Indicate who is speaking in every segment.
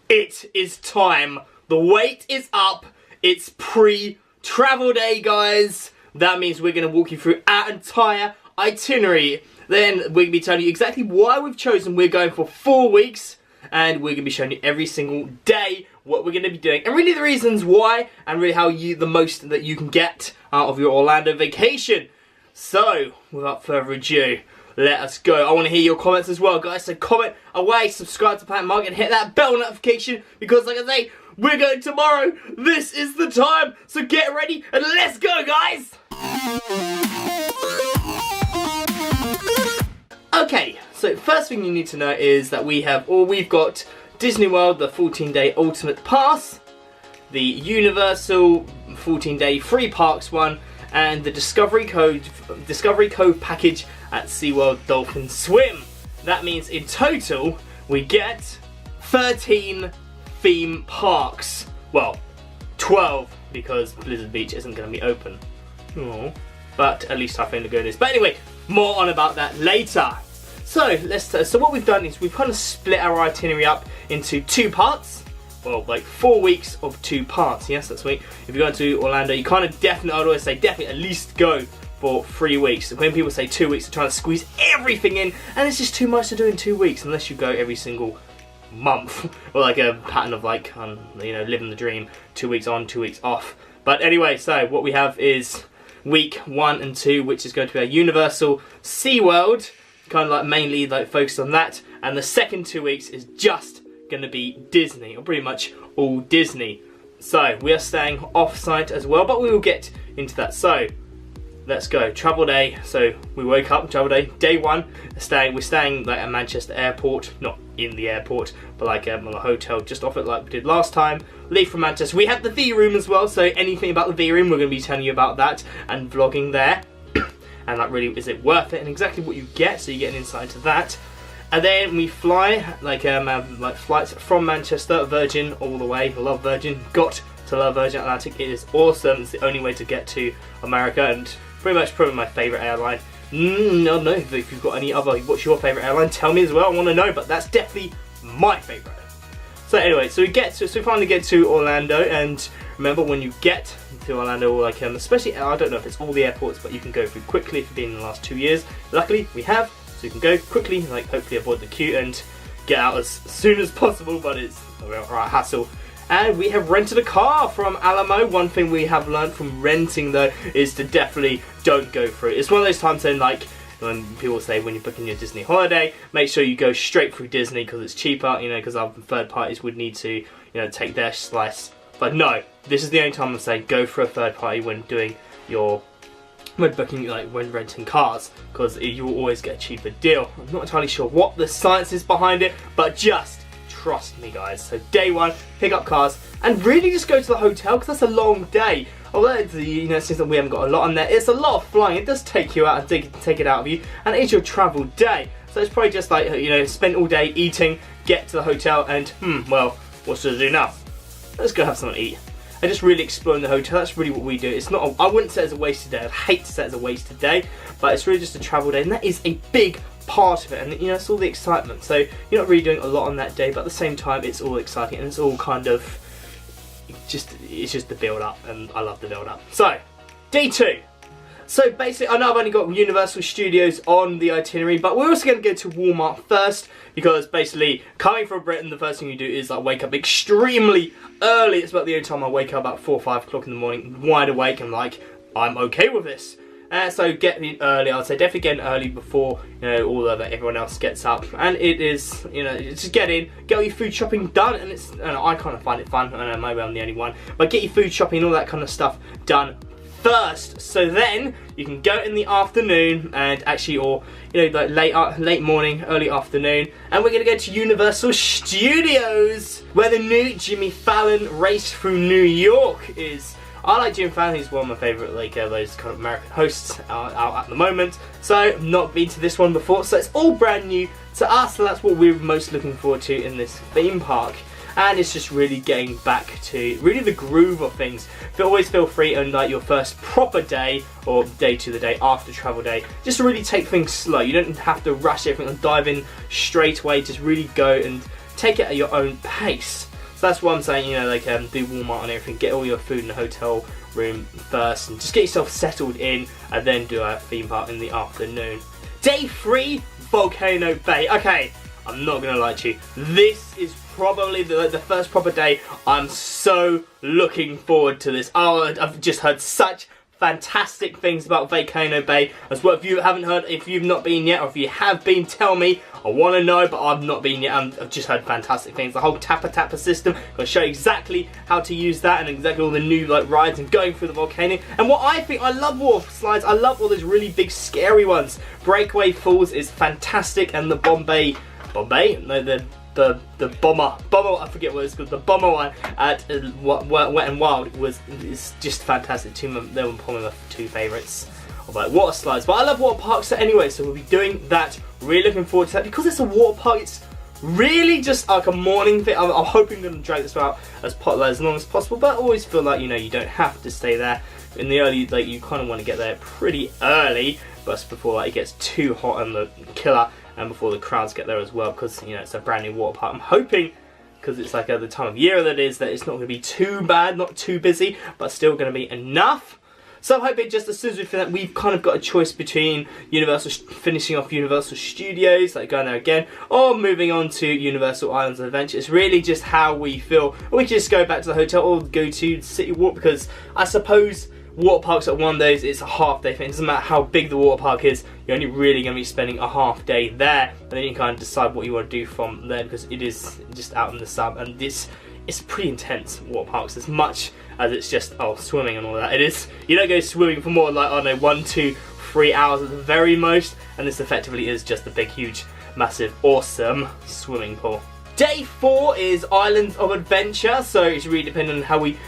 Speaker 1: It is time. The wait is up. It's pre-travel day, guys. That means we're going to walk you through our entire itinerary. Then we're going to be telling you exactly why we've chosen. We're going for 4 weeks. And we're going to be showing you every single day what we're going to be doing. And really the reasons why. And really how the most that you can get out of your Orlando vacation. So, without further ado, let us go. I want to hear your comments as well, guys. So comment away, subscribe to Planet Mark, and hit that bell notification. Because like I say, we're going tomorrow. This is the time. So get ready and let's go, guys. Okay, so first thing you need to know is that we've got Disney World, the 14-day Ultimate Pass, the Universal 14-day Free Parks one, and the Discovery Cove package at SeaWorld Dolphin Swim. That means in total we get 13 theme parks. Well, 12 because Blizzard Beach isn't going to be open. Aww. But at least I think Lagoon is. But anyway, more on about that later. So so what we've done is we've kind of split our itinerary up into 2 parts. Well, like 4 weeks of 2 parts. Yes, that's sweet. If you're going to Orlando, you kind of definitely, I'd always say definitely at least go for 3 weeks. When people say 2 weeks, they're trying to squeeze everything in, and it's just too much to do in 2 weeks unless you go every single month, or like a pattern of like, you know, living the dream. 2 weeks on, 2 weeks off. But anyway, so what we have is week 1 and 2, which is going to be a Universal Seaworld. Kind of like mainly like focused on that, and the second 2 weeks is just going to be Disney, or pretty much all Disney. So we are staying off-site as well, but we will get into that. So let's go. Travel day. So we woke up, travel day, day 1. We're staying like at Manchester Airport, not in the airport, but like on a hotel just off it like we did last time. Leave from Manchester. We have the V room as well, so anything about the V room, we're going to be telling you about that and vlogging there. And like, really, is it worth it, and exactly what you get, so you get an insight to that. And then we fly, like flights from Manchester, Virgin all the way. I love Virgin, got to love Virgin Atlantic. It is awesome. It's the only way to get to America, and probably my favourite airline. No, if you've got any other, what's your favourite airline? Tell me as well, I want to know, but that's definitely my favourite. So anyway, so we finally get to Orlando, and remember when you get to Orlando, like especially, I don't know if it's all the airports, but you can go through quickly if you've been in the last 2 years. Luckily we have, so you can go quickly, like hopefully avoid the queue and get out as soon as possible, but it's a right hassle. And we have rented a car from Alamo. One thing we have learned from renting though is to definitely don't go through. It's one of those times then, like when people say when you're booking your Disney holiday, make sure you go straight through Disney because it's cheaper, you know, because our third parties would need to, you know, take their slice. But no, this is the only time I'm saying go for a third party when booking, like when renting cars, because you will always get a cheaper deal. I'm not entirely sure what the science is behind it, but just trust me, guys. So day 1, pick up cars and really just go to the hotel, because that's a long day. Although you know, since we haven't got a lot on there, it's a lot of flying. It does take you out and take it out of you, and it is your travel day. So it's probably just like, you know, spend all day eating, get to the hotel, and well, what's to do now? Let's go have something to eat. And just really exploring the hotel. That's really what we do. It's not, I wouldn't say it's a wasted day. I'd hate to say it's a wasted day, but it's really just a travel day, and that is a big part of it. And you know, it's all the excitement. So you're not really doing a lot on that day, but at the same time, it's all exciting, and it's all kind of it's just the build up, and I love the build up. So day 2. So basically, I know I've only got Universal Studios on the itinerary, but we're also going to go to Walmart first, because basically, coming from Britain, the first thing you do is like wake up extremely early. It's about the only time I wake up, about 4 or 5 o'clock in the morning, wide awake, and like, I'm okay with this. So get in early. I'd say definitely get in early before, you know, all of everyone else gets up. And it is, you know, just get in, get all your food shopping done, and it's, I kind of find it fun. I know maybe I'm the only one, but get your food shopping and all that kind of stuff done first, so then you can go in the afternoon, and actually, or you know, like late morning, early afternoon, and we're gonna go to Universal Studios, where the new Jimmy Fallon Race Through New York is. I like Jimmy Fallon. He's one of my favourite, like those kind of American hosts out at the moment. So not been to this one before, so it's all brand new to us. So that's what we're most looking forward to in this theme park. And it's just really getting back to really the groove of things. But always feel free on like your first proper day, or day 2, the day after travel day, just to really take things slow. You don't have to rush everything and dive in straight away. Just really go and take it at your own pace. So that's what I'm saying, you know, like do Walmart and everything, get all your food in the hotel room first and just get yourself settled in and then do a theme park in the afternoon. Day 3, Volcano Bay. Okay, I'm not gonna lie to you, this is probably the first proper day. I'm so looking forward to this. Oh, I've just heard such fantastic things about Volcano Bay as well. If you haven't heard, if you've not been yet, or if you have been, tell me. I want to know, but I've not been yet. I've just heard fantastic things. The whole Tappa system, I'm going to show you exactly how to use that and exactly all the new like rides and going through the volcano. And what I think, I love water slides. I love all those really big scary ones. Breakaway Falls is fantastic, and the the bomber, I forget what it's called, the bomber one at Wet and Wild is just fantastic. They were probably my 2 favourites of like water slides. But I love water parks anyway, so we'll be doing that. Really looking forward to that because it's a water park. It's really just like a morning thing. I'm hoping I'm going to drag this out as long as possible, but I always feel like, you know, you don't have to stay there in the early. Like you kind of want to get there pretty early, but before like it gets too hot and the killer. And before the crowds get there as well, because you know it's a brand new water park. I'm hoping, because it's like the time of year that is, that it's not going to be too bad, not too busy, but still going to be enough. So I'm hoping just as soon as we finish that, we've kind of got a choice between finishing off Universal Studios, like going there again, or moving on to Universal Islands of Adventure. It's really just how we feel. Or we can just go back to the hotel or go to City Walk, because I suppose water parks at one of those, it's a half day thing. It doesn't matter how big the water park is, you're only really going to be spending a half day there, and then you kind of decide what you want to do from there, because it is just out in the sun, and it's pretty intense, water parks, as much as it's just swimming and all that. It is, you don't go swimming for more like, I don't know, 1, 2, 3 hours at the very most, and this effectively is just a big, huge, massive, awesome swimming pool. Day 4 is Islands of Adventure, so it's really depending on how we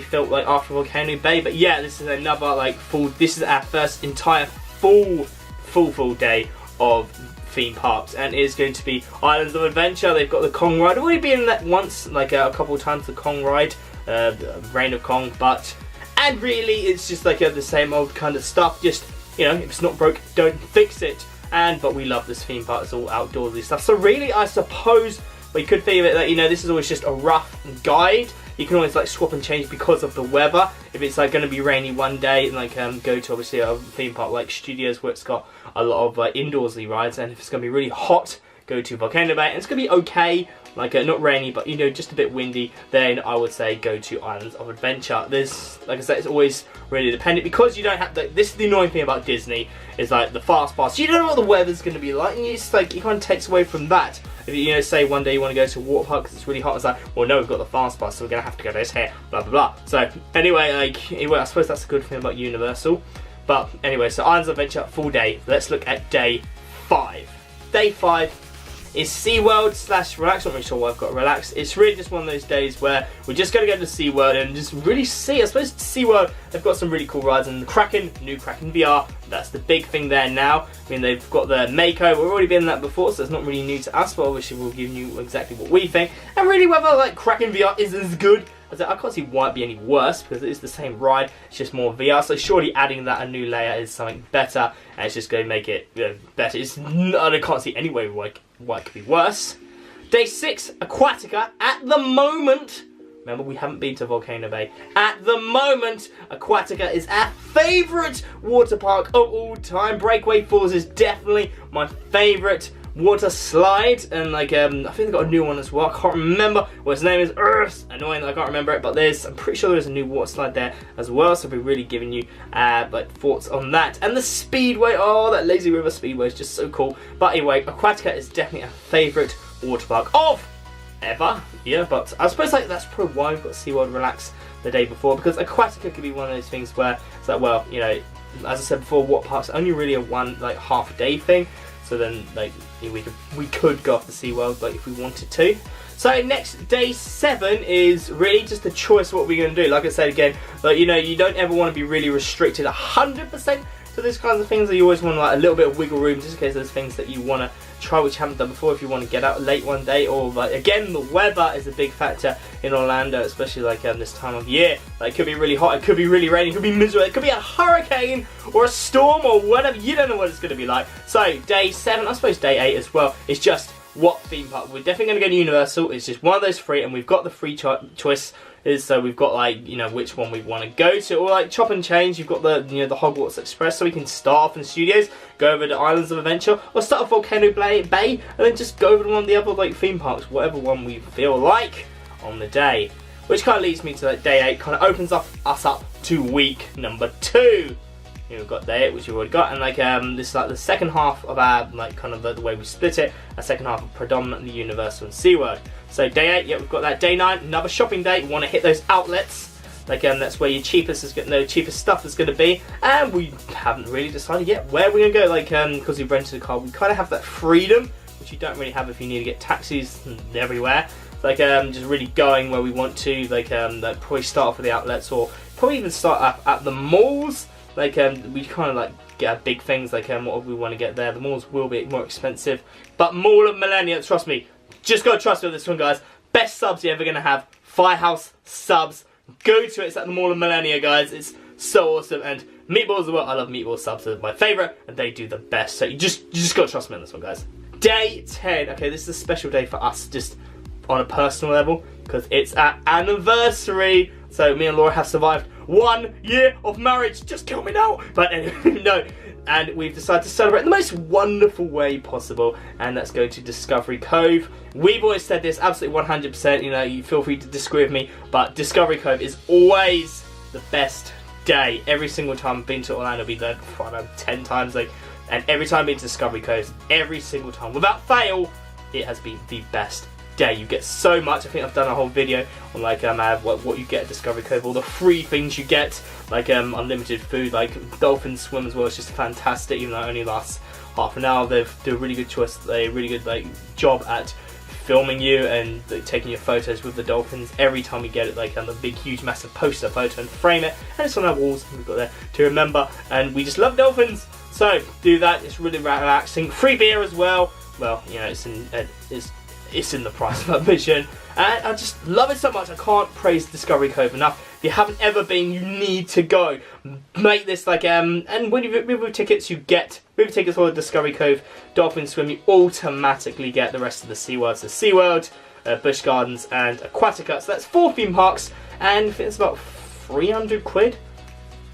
Speaker 1: felt like after Volcano Bay. But yeah, this is another like this is our first entire full day of theme parks, and it is going to be Islands of Adventure. They've got the Kong ride. I've already been in that once, like a couple of times, the Kong ride, Reign of Kong, and really it's just like the same old kind of stuff. Just, you know, if it's not broke, don't fix it. But we love this theme park. It's all outdoorsy stuff. So really, I suppose we could think of it that, you know, this is always just a rough guide. You can always like swap and change because of the weather. If it's like going to be rainy one day, and like go to obviously a theme park like Studios where it's got a lot of indoorsy rides, and if it's going to be really hot, go to Volcano Bay, and it's going to be okay, like not rainy, but you know, just a bit windy, then I would say go to Islands of Adventure. There's, like I said, it's always really dependent, because you don't have this is the annoying thing about Disney, is like the fast pass, you don't know what the weather's going to be like, and it's like, it kind of takes away from that. If you know, say one day you want to go to a water park because it's really hot, it's like, well no, we've got the fast pass, so we're going to have to go to this here, blah blah blah. So anyway, I suppose that's a good thing about Universal. But anyway, so Islands of Adventure, full day. Let's look at day 5. Day 5 is SeaWorld / Relax. Not really sure why I've got Relax. It's really just one of those days where we're just going to go to SeaWorld and just really see. I suppose SeaWorld, they've got some really cool rides, and the new Kraken VR, that's the big thing there now. I mean, they've got the makeover. We've already been in that before, so it's not really new to us, but obviously we'll give you exactly what we think. And really, whether like Kraken VR is as good, I can't see why it'd be any worse, because it is the same ride, it's just more VR, so surely adding that a new layer is something better, and it's just going to make it better. I can't see any way why it could be worse. Day 6, Aquatica. At the moment, remember we haven't been to Volcano Bay, at the moment, Aquatica is our favourite water park of all time. Breakaway Falls is definitely my favourite water slide, and like I think they've got a new one as well. I can't remember what his name is. Annoying that I can't remember it, but I'm pretty sure there's a new water slide there as well, so I'll be really giving you like thoughts on that. And the Speedway, oh, that Lazy River Speedway is just so cool. But anyway, Aquatica is definitely a favourite water park of ever. Yeah, but I suppose like that's probably why we've got SeaWorld Relax the day before, because Aquatica could be one of those things where it's like, well, you know, as I said before, water parks only really a half day thing. So then, like, we could go off the SeaWorld, like, if we wanted to. So next, day 7 is really just a choice of what we're going to do. Like I said again, like, you know, you don't ever want to be really restricted 100% to these kinds of things. You always want like a little bit of wiggle room, just in case there's things that you want to try which you haven't done before, if you want to get out late one day, or like, again, the weather is a big factor in Orlando, especially like this time of year. Like, it could be really hot, it could be really rainy, it could be miserable, it could be a hurricane or a storm or whatever. You don't know what it's going to be like. So day 7, I suppose day 8 as well, is just what theme park. We're definitely going to go to Universal. It's just one of those three, and we've got the free choice. So we've got like, you know, which one we want to go to, or like chop and change. You've got the, you know, the Hogwarts Express, so we can start off in the studios, go over to Islands of Adventure, or start off Volcano Bay, and then just go over to one of the other like theme parks, whatever one we feel like on the day. Which kind of leads me to like day 8, kind of opens us up to week number 2. We've got day 8, which we've already got, and like this is like the second half of our, like, kind of the way we split it. A second half of predominantly Universal and SeaWorld. So day 8, yeah, we've got that. Day 9, another shopping day. We want to hit those outlets. Like that's where your cheapest stuff is going to be. And we haven't really decided yet where we're going to go. Like because we've rented a car, we kind of have that freedom, which you don't really have if you need to get taxis everywhere. Like just really going where we want to. Like probably start off with the outlets, or probably even start up at the malls. Like we kind of like get big things, like what we want to get there. The malls will be more expensive, but Mall of Millennia, trust me, just gotta trust me with this one, guys. Best subs you're ever gonna have. Firehouse subs, go to it. It's at the Mall of Millennia, guys. It's so awesome, and meatballs as well. I love meatball subs. They're my favourite, and they do the best. So you just gotta trust me on this one, guys. Day 10. Okay, this is a special day for us, just on a personal level, because it's our anniversary. So me and Laura have survived 1 year of marriage. Just kill me now. But anyway, no. And we've decided to celebrate in the most wonderful way possible, and let's go to Discovery Cove. We've always said this, absolutely 100%, you know, you feel free to disagree with me, but Discovery Cove is always the best day. Every single time I've been to Orlando, I've been there 10 times, like, and every time I've been to Discovery Cove, every single time, without fail, it has been the best day. You get so much. I think I've done a whole video on like what you get at Discovery Cove, all the free things you get, like unlimited food, like dolphins swim as well. It's just fantastic, even though it only lasts half an hour. They do a really good choice, a really good like job at filming you and taking your photos with the dolphins. Every time we get it, like a big huge massive poster photo and frame it, and it's on our walls, and we've got there to remember, and we just love dolphins. So do that. It's really relaxing. Free beer as well. Well, you know, it's in the price of admission, and I just love it so much. I can't praise Discovery Cove enough. If you haven't ever been, you need to go. Make this like and when you move with tickets, you get movie tickets for the Discovery Cove Dolphin Swim. You automatically get the rest of the SeaWorld. So SeaWorld, Busch Gardens, and Aquatica. So that's 4 theme parks, and I think it's about 300 quid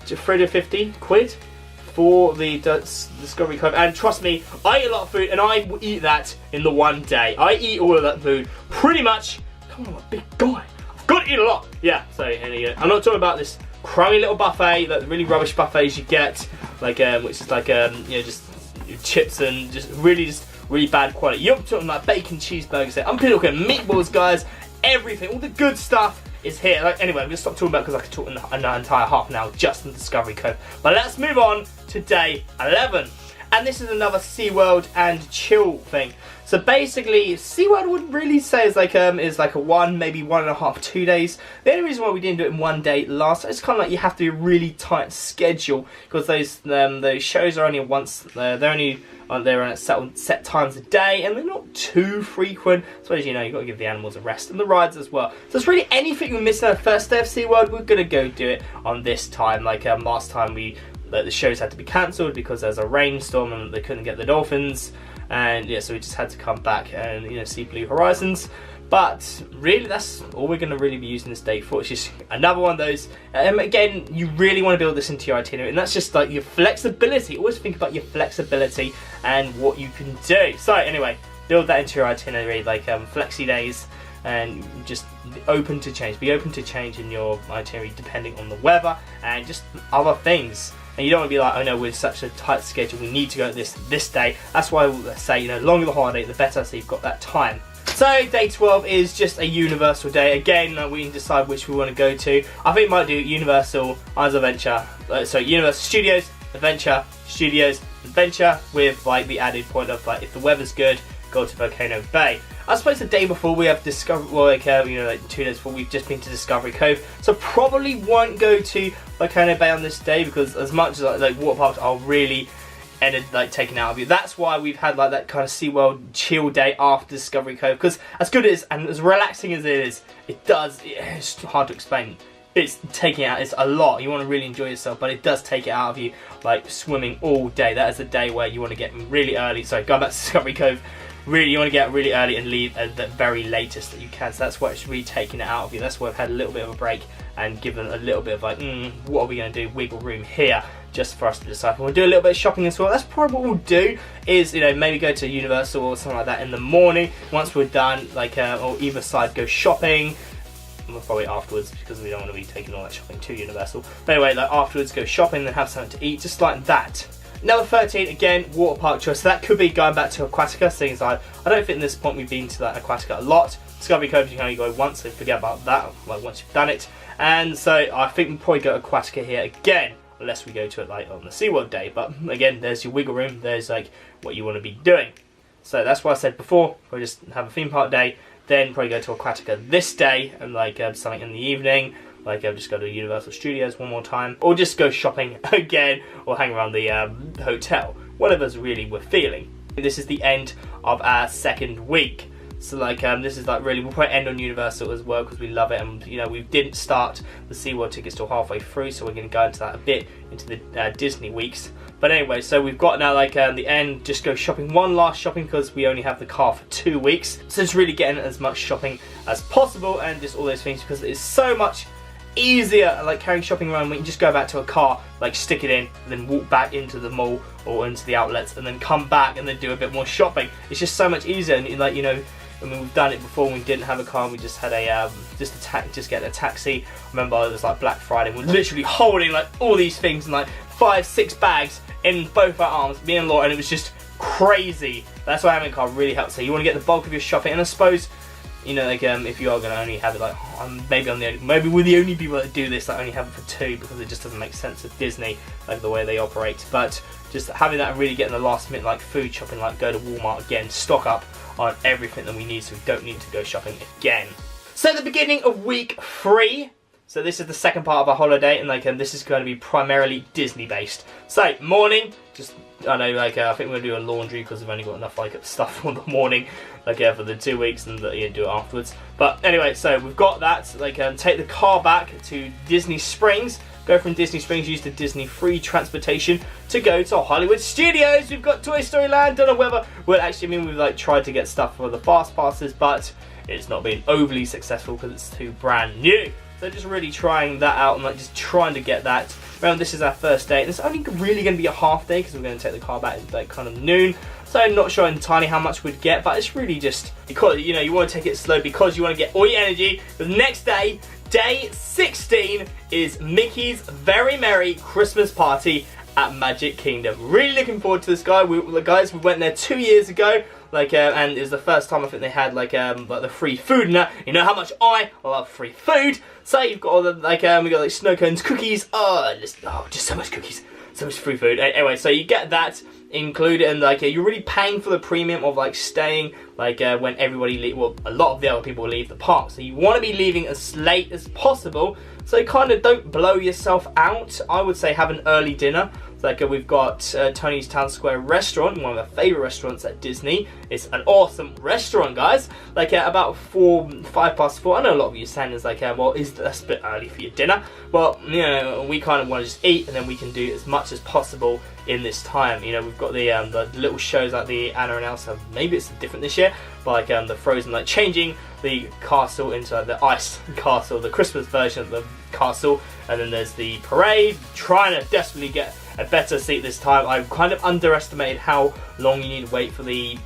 Speaker 1: to 350 quid for the Discovery Cove. And trust me, I eat a lot of food, and I will eat that in the one day. I eat all of that food pretty much. Come on, I'm a big guy. I've got to eat a lot. Yeah, so anyway, I'm not talking about this crummy little buffet, like the really rubbish buffets you get, like which is like you know, just chips and just really bad quality. You're talking about bacon cheeseburgers there. I'm talking meatballs, guys. Everything, all the good stuff is here. Like, anyway, I'm going to stop talking about it because I could talk an entire half an hour just in Discovery Cove. But let's move on to day 11. And this is another SeaWorld and chill thing. So basically, SeaWorld would really say is like a 1, maybe 1.5, 2 days. The only reason why we didn't do it in 1 day last time, it's kind of like you have to be a really tight schedule, because those shows are only once, they're only they're at set times a day, and they're not too frequent. So as you know, you've got to give the animals a rest, and the rides as well. So it's really anything we missed on the first day of SeaWorld, we're going to go do it on this time. Like last time the shows had to be cancelled because there's a rainstorm and they couldn't get the dolphins, and yeah, so we just had to come back and, you know, see Blue Horizons. But really, that's all we're going to really be using this day for. It's just another one of those. Again, you really want to build this into your itinerary, and that's just like your flexibility. Always think about your flexibility and what you can do. So anyway, build that into your itinerary, like flexi days, and just open to change. Be open to change in your itinerary depending on the weather and just other things. And you don't want to be like, oh no, we're such a tight schedule, we need to go this day. That's why I say, you know, the longer the holiday, the better, so you've got that time. So day 12 is just a Universal day. Again, we can decide which we want to go to. I think we might do Universal Islands of Adventure, Universal Studios Adventure, with like the added point of like, if the weather's good, go to Volcano Bay. I suppose the day before we have Discovery, well, like, you know, like 2 days before, we've just been to Discovery Cove, so probably won't go to Volcano Bay on this day, because as much as like water parks are really like taken out of you, that's why we've had like that kind of SeaWorld chill day after Discovery Cove, because as good as and as relaxing as it is, it's hard to explain. It's taking it out, it's a lot. You want to really enjoy yourself, but it does take it out of you, like swimming all day. That is a day where you want to get really early. So going back to Discovery Cove, really you want to get really early and leave at the very latest that you can. So that's why it's really taking it out of you. That's why I've had a little bit of a break and given a little bit of like, what are we going to do? Wiggle room here, just for us to decide. We'll do a little bit of shopping as well. That's probably what we'll do. Is, you know, maybe go to Universal or something like that in the morning. Once we're done, like, or either side go shopping. Well, probably afterwards, because we don't want to be taking all that shopping to Universal. But anyway, like afterwards, go shopping, then have something to eat, just like that. Number 13, again, water park choice. So that could be going back to Aquatica, seeing as I don't think at this point we've been to that Aquatica a lot. Discovery Cove, you can only go once, so forget about that, like once you've done it. And so I think we'll probably go Aquatica here again, unless we go to it like on the SeaWorld day. But again, there's your wiggle room, there's like what you want to be doing. So that's what I said before, we'll just have a theme park day, then probably go to Aquatica this day, and like something in the evening, like just go to Universal Studios one more time, or just go shopping again, or hang around the hotel, whatever's really we're feeling. This is the end of our second week. So like this is like really, we'll probably end on Universal as well because we love it, and you know we didn't start the SeaWorld tickets till halfway through, so we're going to go into that a bit into the Disney weeks. But anyway, so we've got now like the end, just go shopping, one last shopping because we only have the car for 2 weeks. So it's really getting as much shopping as possible and just all those things because it's so much easier like carrying shopping around. We can just go back to a car, like stick it in, and then walk back into the mall or into the outlets and then come back and then do a bit more shopping. It's just so much easier, and like, you know, I mean, we've done it before when we didn't have a car, we just had a just get a taxi. I remember it was like Black Friday, we're literally holding like all these things and like 5-6 bags in both our arms, me and Laura, and it was just crazy. That's why having a car really helps. So you want to get the bulk of your shopping, and I suppose, you know, like if you are going to only have it like, maybe we're the only people that do this that only have it for 2 because it just doesn't make sense with Disney, like the way they operate. But just having that and really getting the last minute like food shopping, like go to Walmart again, stock up on everything that we need so we don't need to go shopping again. So the beginning of week 3. So this is the second part of our holiday, and like this is going to be primarily Disney based. So morning, just I know like I think we're gonna do a laundry because we've only got enough like stuff for the morning, like for the 2 weeks, and do it afterwards. But anyway, so we've got that. Like take the car back to Disney Springs. Go from Disney Springs, use the Disney free transportation to go to Hollywood Studios. We've got Toy Story Land. Don't know whether we've like tried to get stuff for the fast passes, but it's not been overly successful because it's too brand new. So just really trying that out and like just trying to get that. Remember, this is our first day, and it's only really going to be a half day because we're going to take the car back at like kind of noon. So I'm not sure entirely how much we'd get, but it's really just because, you know, you want to take it slow because you want to get all your energy. The next day, day 16, is Mickey's Very Merry Christmas Party at Magic Kingdom. Really looking forward to this, guys. We went there 2 years ago. Like and it was the first time I think they had like the free food and that. You know how much I love free food. So you've got all the like we got like snow cones, cookies. Just so much cookies, so much free food. Anyway, so you get that included, and like you're really paying for the premium of like staying like when everybody well, a lot of the other people leave the park. So you want to be leaving as late as possible. So kind of don't blow yourself out. I would say have an early dinner. Like we've got Tony's Town Square restaurant, one of our favourite restaurants at Disney. It's an awesome restaurant, guys. Like about 5 past 4. I know a lot of you saying is like, well, that's a bit early for your dinner. Well, you know, we kind of want to just eat, and then we can do as much as possible in this time. You know, we've got the little shows like the Anna and Elsa. Maybe it's different this year, but like the Frozen, like changing the castle into like, the ice castle, the Christmas version of the castle, and then there's the parade. Trying to desperately get a better seat this time. I've kind of underestimated how long you need to wait for the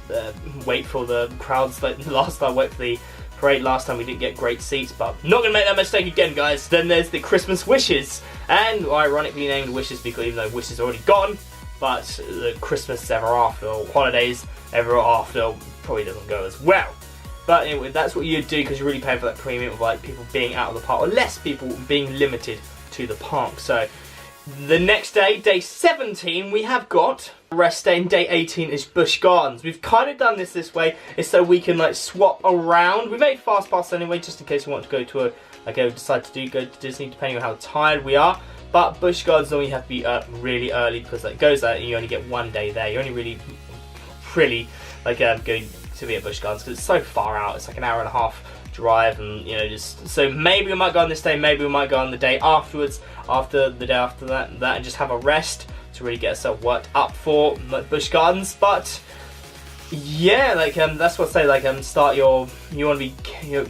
Speaker 1: crowds. Like last time, wait for the parade. Last time we didn't get great seats, but not gonna make that mistake again, guys. Then there's the Christmas Wishes, and ironically named Wishes because even though Wishes is already gone, but the Christmas Ever After or Holidays Ever After probably doesn't go as well. But anyway, that's what you do because you're really paying for that premium of like people being out of the park, or less people being limited to the park. So the next day, day 17, we have got rest day, and day 18 is Busch Gardens. We've kind of done this way is so we can like swap around. We made fast pass anyway, just in case we want to go to decide to go to Disney, depending on how tired we are. But Busch Gardens only have to be up really early because it goes out and you only get 1 day there. You're only really like going to be at Busch Gardens because it's so far out. It's like an hour and a half drive, and you know, just so maybe we might go on this day, maybe we might go on the day afterwards, after the day after that, and just have a rest to really get ourselves worked up for Busch Gardens. But Yeah, like that's what I say. Like start you want to be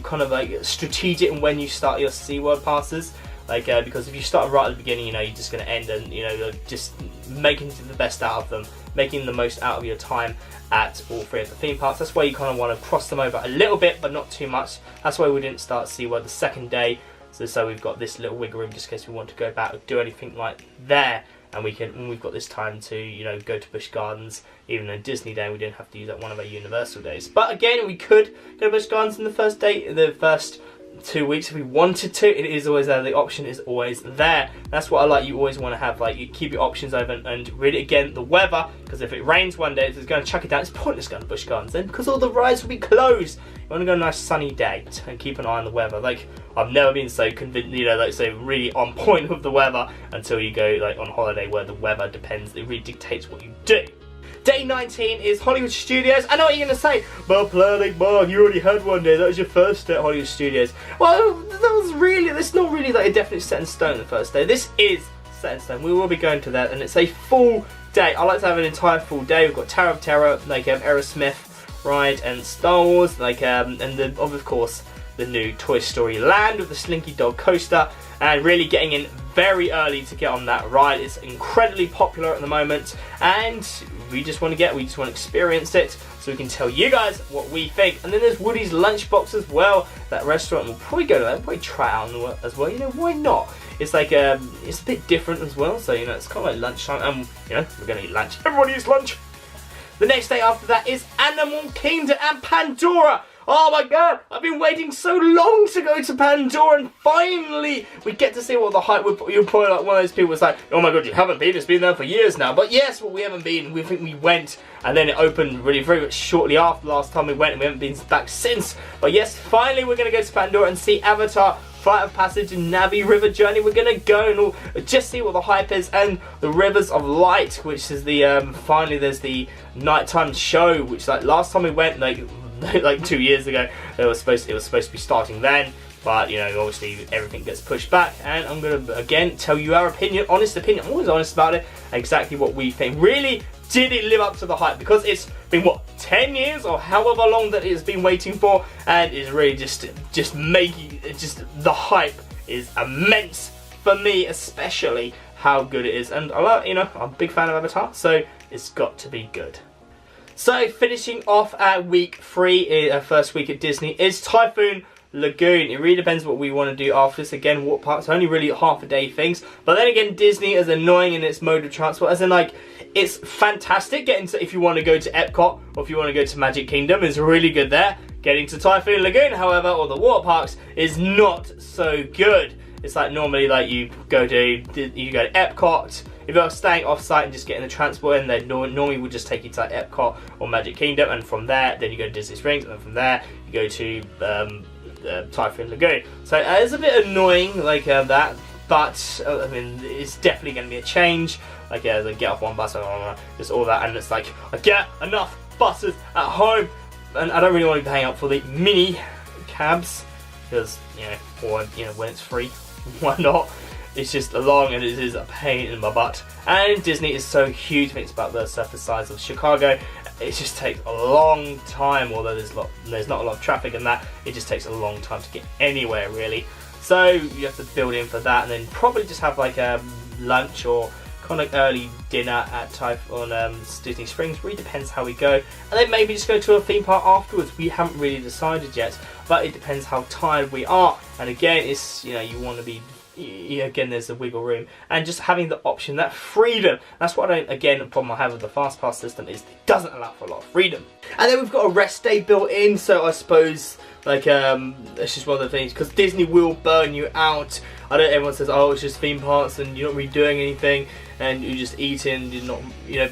Speaker 1: kind of like strategic in when you start your SeaWorld passes. Like because if you start right at the beginning, you're just going to end and just making the best out of them, making the most out of your time at all three of the theme parks. That's why you kind of want to cross them over a little bit, but not too much. That's why we didn't start SeaWorld the second day. So we've got this little wiggle room just in case we want to go back or do anything like there. And we've got this time to go to Busch Gardens. Even though Disney Day we didn't have to use that one of our Universal days. But again, we could go to Busch Gardens in the first 2 weeks if we wanted to. It is always there. The option is always there. That's what I like. You always want to have, like, you keep your options open. And really, again, the weather, because if it rains one day, if it's going to chuck it down, it's pointless going to Busch Gardens then, because all the rides will be closed. You want to go on a nice sunny day and keep an eye on the weather. Like, I've never been so convinced, like so really on point with the weather until you go like on holiday where the weather depends. It really dictates what you do. Day 19 is Hollywood Studios. I know what you're going to say, but Planet Mark, you already had one day. That was your first day at Hollywood Studios. Well, that's not really like a definite set in stone the first day. This is set in stone. We will be going to that, and it's a full day. I like to have an entire full day. We've got Tower of Terror, like Aerosmith ride, and Star Wars, like and of course the new Toy Story Land with the Slinky Dog coaster, and really getting in very early to get on that ride. It's incredibly popular at the moment, and we just want to experience it so we can tell you guys what we think. And then there's Woody's Lunchbox as well, that restaurant. We'll probably go to that, probably try it out as well. Why not? It's like it's a bit different as well, so it's kind of like lunchtime, and we're gonna eat lunch. Everybody eats lunch. The next day after that is Animal Kingdom and Pandora. Oh my god, I've been waiting so long to go to Pandora, and finally we get to see what the hype would. You're probably like one of those people that's like, oh my god, you haven't been, it's been there for years now. But yes, well, we haven't been, we think we went, and then it opened really very much shortly after the last time we went, and we haven't been back since. But yes, finally we're going to go to Pandora and see Avatar, Flight of Passage and Navi River Journey. We're going to go and just see what the hype is, and the Rivers of Light, which is the, finally there's the nighttime show, which like last time we went, like 2 years ago, it was supposed to be starting then, but obviously everything gets pushed back, and I'm gonna again tell you our opinion, honest opinion. I'm always honest about it, exactly what we think. Really, did it live up to the hype? Because it's been what, 10 years or however long that it's been waiting for, and it's really just making the hype is immense for me, especially how good it is. And I love, I'm a big fan of Avatar, so it's got to be good. So finishing off our week 3, our first week at Disney, is Typhoon Lagoon. It really depends what we want to do after this. Again, water parks only really half a day things, but then again, Disney is annoying in its mode of transport, as in like, it's fantastic getting to, if you want to go to Epcot or if you want to go to Magic Kingdom, it's really good there. Getting to Typhoon Lagoon, however, or the water parks, is not so good. It's like normally like you go to Epcot. If you're staying off-site and just getting the transport in, they normally would just take you to like Epcot or Magic Kingdom, and from there, then you go to Disney Springs, and then from there, you go to Typhoon Lagoon. So it's a bit annoying like that, but I mean, it's definitely going to be a change. Like, as I get off one bus, just all that, and it's like, I get enough buses at home, and I don't really want to hang out for the mini cabs, because, or, when it's free, why not? It's just long and it is a pain in my butt. And Disney is so huge, I think it's about the surface size of Chicago. It just takes a long time, although there's not a lot of traffic in that, it just takes a long time to get anywhere really. So you have to build in for that, and then probably just have like a lunch or kind of early dinner at Disney Springs. Really depends how we go, and then maybe just go to a theme park afterwards. We haven't really decided yet, but it depends how tired we are. And again, it's you want to be. Again, there's the wiggle room, and just having the option, that freedom. That's what the problem I have with the fast pass system is it doesn't allow for a lot of freedom. And then we've got a rest day built in, so I suppose like it's just one of the things, because Disney will burn you out. I know everyone says, oh, it's just theme parks and you're not really doing anything and you're just eating, you're not,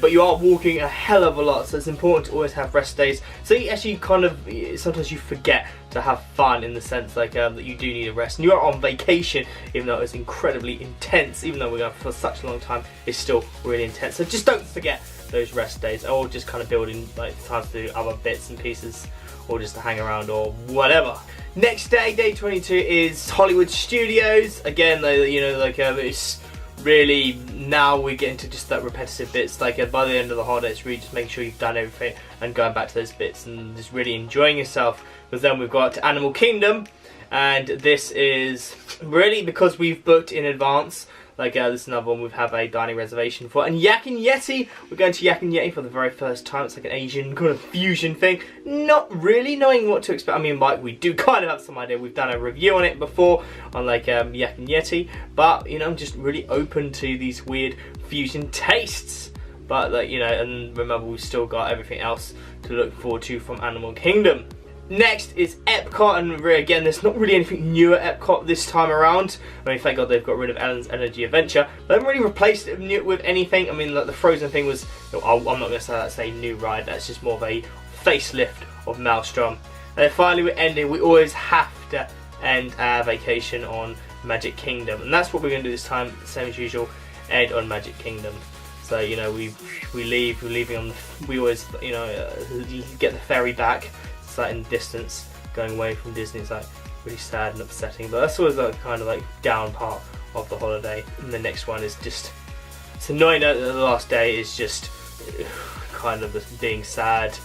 Speaker 1: but you are walking a hell of a lot, so it's important to always have rest days. So you actually kind of, sometimes you forget to have fun, in the sense like that you do need a rest. And you are on vacation, even though it's incredibly intense, even though we're going for such a long time, it's still really intense. So just don't forget those rest days, or just kind of building like time to do other bits and pieces, or just to hang around or whatever. Next day, day 22, is Hollywood Studios. Again, it's really now we're getting to just that repetitive bits. Like by the end of the holiday, it's really just making sure you've done everything and going back to those bits and just really enjoying yourself. Because then we've got Animal Kingdom, and this is really because we've booked in advance. Like this is another one we have a dining reservation for. And Yak and Yeti, we're going to Yak and Yeti for the very first time. It's like an Asian kind of fusion thing. Not really knowing what to expect. I mean, like, we do kind of have some idea. We've done a review on it before on like Yak and Yeti. But, you know, I'm just really open to these weird fusion tastes. But, like, you know, and remember, we've still got everything else to look forward to from Animal Kingdom. Next is Epcot, and again, there's not really anything new at Epcot this time around. I mean, thank God they've got rid of Ellen's Energy Adventure. They haven't really replaced it with anything. I mean, like the Frozen thing was, I'm not going to say that's a new ride, that's just more of a facelift of Maelstrom. And then finally we're ending, we always have to end our vacation on Magic Kingdom. And that's what we're going to do this time, same as usual, end on Magic Kingdom. So, you know, we always, you know, get the ferry back. It's like in the distance, going away from Disney. It's like really sad and upsetting, but that's always like kind of like down part of the holiday. And the next one is just, it's annoying that the last day is just kind of just being sad,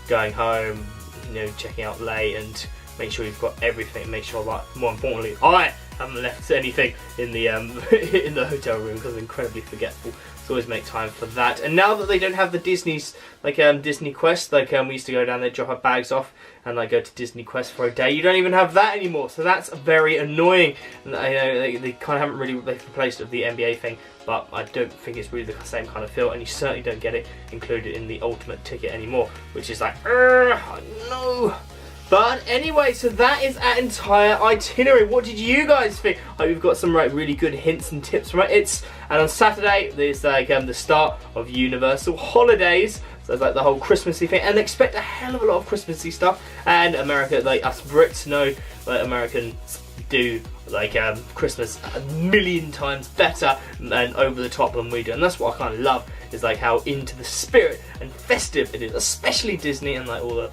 Speaker 1: going home, you know, checking out late, and make sure you've got everything. Make sure, like, more importantly, I haven't left anything in the in the hotel room because I'm incredibly forgetful. So always make time for that. And now that they don't have the Disney's, like Disney Quest, like we used to go down there, drop our bags off, and like go to Disney Quest for a day. You don't even have that anymore, so that's very annoying. And I know they kind of haven't really replaced it with the NBA thing, but I don't think it's really the same kind of feel, and you certainly don't get it included in the ultimate ticket anymore, which is like, no. But anyway, so that is our entire itinerary. What did you guys think? I hope you've got some really good hints and tips from it. And on Saturday, there's like the start of Universal holidays. So it's like the whole Christmassy thing, and expect a hell of a lot of Christmassy stuff. And America, like us Brits know, like Americans do like Christmas a million times better and over the top than we do. And that's what I kind of love, is like how into the spirit and festive it is, especially Disney and like all the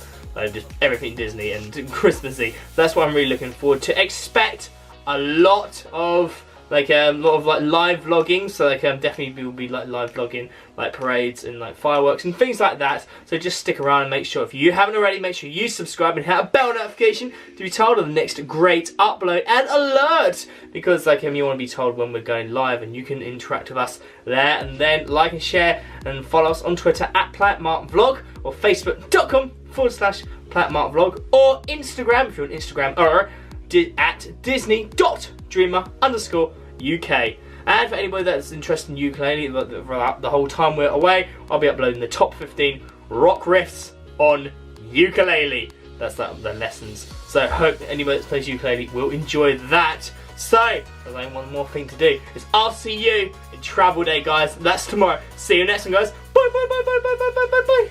Speaker 1: just everything Disney and Christmassy. So that's what I'm really looking forward to. Expect a lot of like live vlogging. So like definitely we will be like live vlogging like parades and like fireworks and things like that. So just stick around and make sure, if you haven't already, make sure you subscribe and hit a bell notification to be told of the next great upload and alert, because like you want to be told when we're going live, and you can interact with us there. And then like and share and follow us on Twitter at PlanetMarkVlog or Facebook.com/PlanetMarkVlog, or Instagram if you're on Instagram, or at Disney.Dreamer_UK. And for anybody that's interested in ukulele, the whole time we're away, I'll be uploading the top 15 rock riffs on ukulele. That's the lessons. So I hope anybody that plays ukulele will enjoy that. So there's only one more thing to do, is I'll see you in Travel Day, guys. That's tomorrow. See you next one, guys. Bye bye bye bye bye bye bye bye bye.